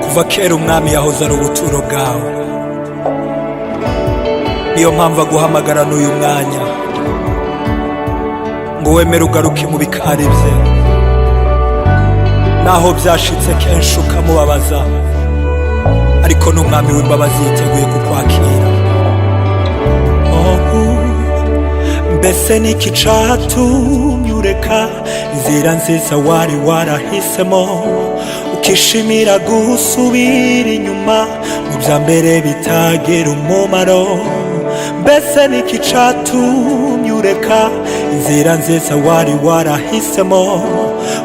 kuva kera umwami yahoze ari ubuturo bwawe, niyo mpamvu aguhamagara n'uyu mwanya ngo wemere ugaruke mu bikari bye, naho byashitse kenshi ukamubabaza, ariko n'umwami w'imbabazi yiteguye kukwakira. Mbese niki catumye ureka inzira nziza wari warahisemo, ukishimira gusubira inyuma mu bya mbere bitagira umumaro? Mbese niki catumye ureka inzira nziza wari warahisemo,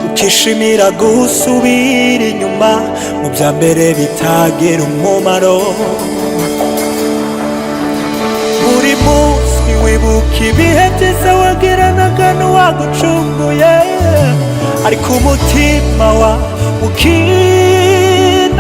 ukishimira gusubira inyuma mu bya mbere bitagira umumaro? Buri munsi wibuka ibihe byiza wagiranaga n'uwagucunguye, ariko umutima wa ukinangira.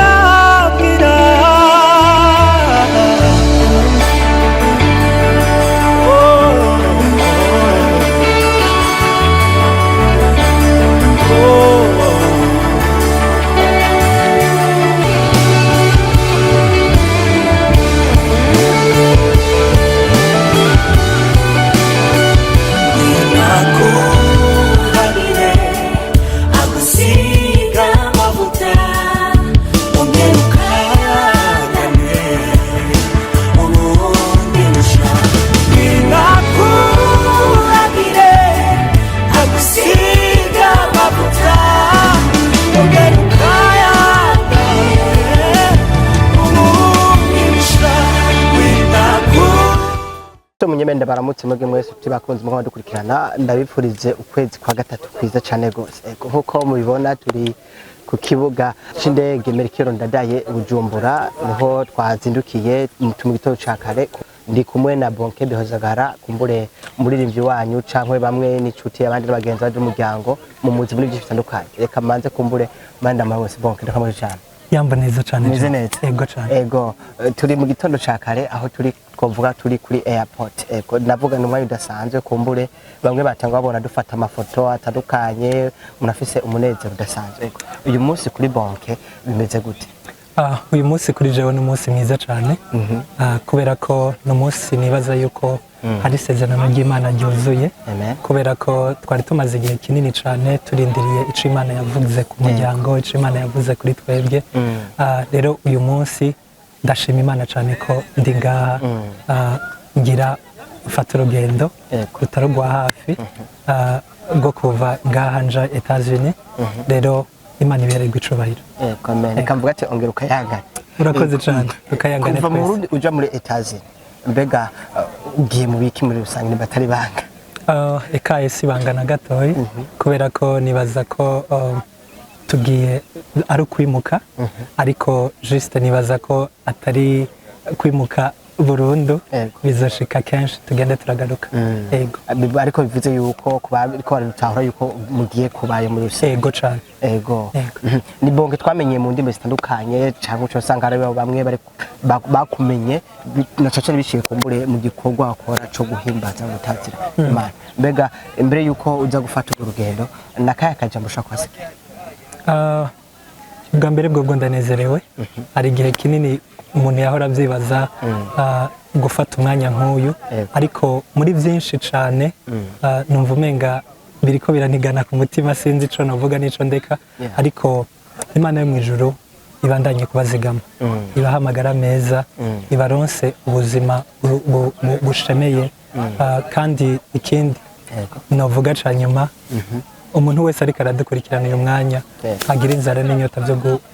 Munyemende baramutse mwege mwese bakunze mu dukurikirana, ndabifurize ukwezi kwa gatatu kwiza cyane gose. Nkuko mubibona turi ku kibuga c'indege Melchior Ndadaye Bujumbura, niho twazindukiye mu gitondo ca kare. Ndi kumwe na Bonke Bihozagara, kumbure umuririmbyi wanyu cankwe bamwe n'inshuti abandi n'abagenzi b'umuryango mu muzi muri byinshi bitandukanye. Reka manze kumbure manda mawose Bonke ndakamuje cyane. Yamba neza cyane. Neze neza. Ego cyane. Ego turi mu gitondo ca kare, aho turi kuvuga turi kuri airport. Ego navuga n'umwanya udasanzwe, kumbure bamwe batangwa babona dufata amafoto atandukanye, munafise umunezero udasanzwe. Ego uyu munsi kuri Bonke bimeze gute? Uyu munsi kuri jewe ni umunsi mwiza cyane, kubera ko no munsi nibaza yuko hari isezerano ry'Imana ryuzuye, kubera ko twari tumaze igihe kinini cyane turindiriye ico Imana yavuze ku muryango, ico Imana yavuze kuri twebwe. Rero uyu munsi ndashima Imana cyane ko ndi ngaha, ngira mfata urugendo rutari rwa hafi rwo kuva ngaha nja Etats-Unis. Rero Imana ibereye icubahiro. Reka mvuga ati ongera ukayangana. Urakoze cyane. Ukayangana kuva mu Burundi uja muri Etats-Unis, mbega ugiye mu biki muri rusange batari banga? Ekaye si bangana gatoyi, kubera ko nibaza ko tugiye ari kwimuka, ariko juste nibaza ko atari kwimuka burundu, bizoshika kenshi tugende turagaruka. Ego ariko bivuze yuko kubariko barutahura yuko mugiye kubaye muri rusange. Ego cyane. Ego ni Bonke twamenye mu ndimi zitandukanye, cyangwa cyo usanga ari bamwe bari bakumenye na cyo biciye kumbure mu gikorwa akora cyo guhimbaza gutazira Imana. Mbega imbere yuko uza gufata urugendo nakaya kajambo ushaka kwasigira? Bwa mbere bwo ndanezerewe, ari igihe kinini umuntu yahora abyibaza gufata umwanya nk'uyu, ariko muri byinshi cyane numva umenga biriko biranigana ku mutima, sinzi ico navuga n'ico ndeka, ariko Imana yo mu ijuru ibandanye kubazigama, ibahamagara meza, ibaronse ubuzima bushemeye. Kandi ikindi navuga ca nyuma, umuntu wese ariko aradukurikirana uyu mwanya agira inzara n'inyota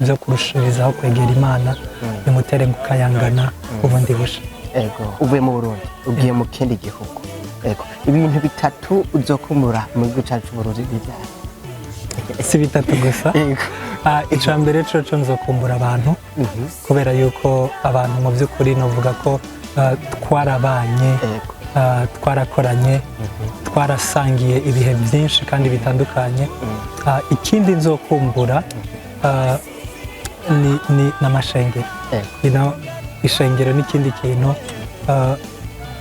byo kurushirizaho kwegera Imana, bimutere gukayangana ubundi busha. Ego uvuye mu Burundi ugiye mu kindi gihugu, ego ibintu bitatu uzokumura mu gihugu cyacu Burundi bijyanye? Si bitatu gusa. Ica mbere cyo nzokumbura abantu, kubera yuko abantu mu by'ukuri novuga ko twarabanye, twarakoranye, twarasangiye ibihe byinshi kandi bitandukanye. Ikindi nzokumbura ni n'amashengero. Ishengero n'ikindi kintu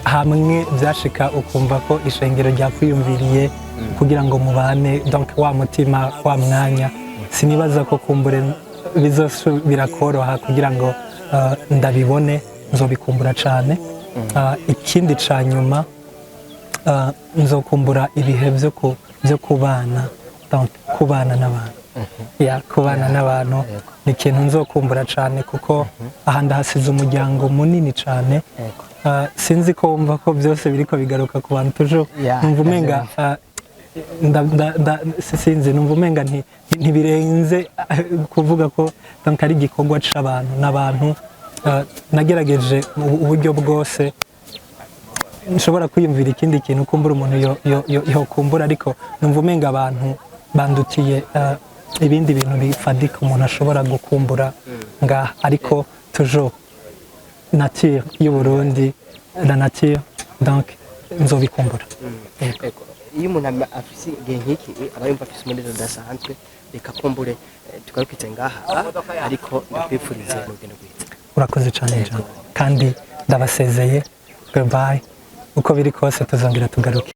hamwe byashika ukumva ko ishengero ryakwiyumviriye kugira ngo mubane donc wa mutima wa mwanya sinibaza ko kumbure bizosubira koroha kugira ngo ndabibone nzobikumbura cyane. Ikindi ca nyuma nzokumbura ibihe byo kubana donc kubana n'abantu kubana n'abantu ni ikintu nzokumbura cyane kuko aha ndahasize umuryango munini cyane. Sinzi ko wumva ko byose biriko bigaruka ku bantu tujo numva umenga sinzi numva umenga ntibirenze kuvuga ko donc ari igikorwa c'abantu n'abantu. Nagerageje uburyo bwose nshobora kwiyumvira ikindi kintu kumbura umuntu yokumbura, ariko numva umenga abantu bandutiye ibindi bintu bifadika umuntu ashobora gukumbura ngaha, ariko toujours nature y'u Burundi, la nature donc nzobikumbura. Iyo umuntu afise igihe nk'iki aba yumva afise umunezero udasanzwe, reka kumbure tugarukitse ngaha, ariko ndakwifurize urugendo rwiza. Urakoze cyane kandi ndabasezeye, goodbye, uko biri kose tuzongera tugaruke.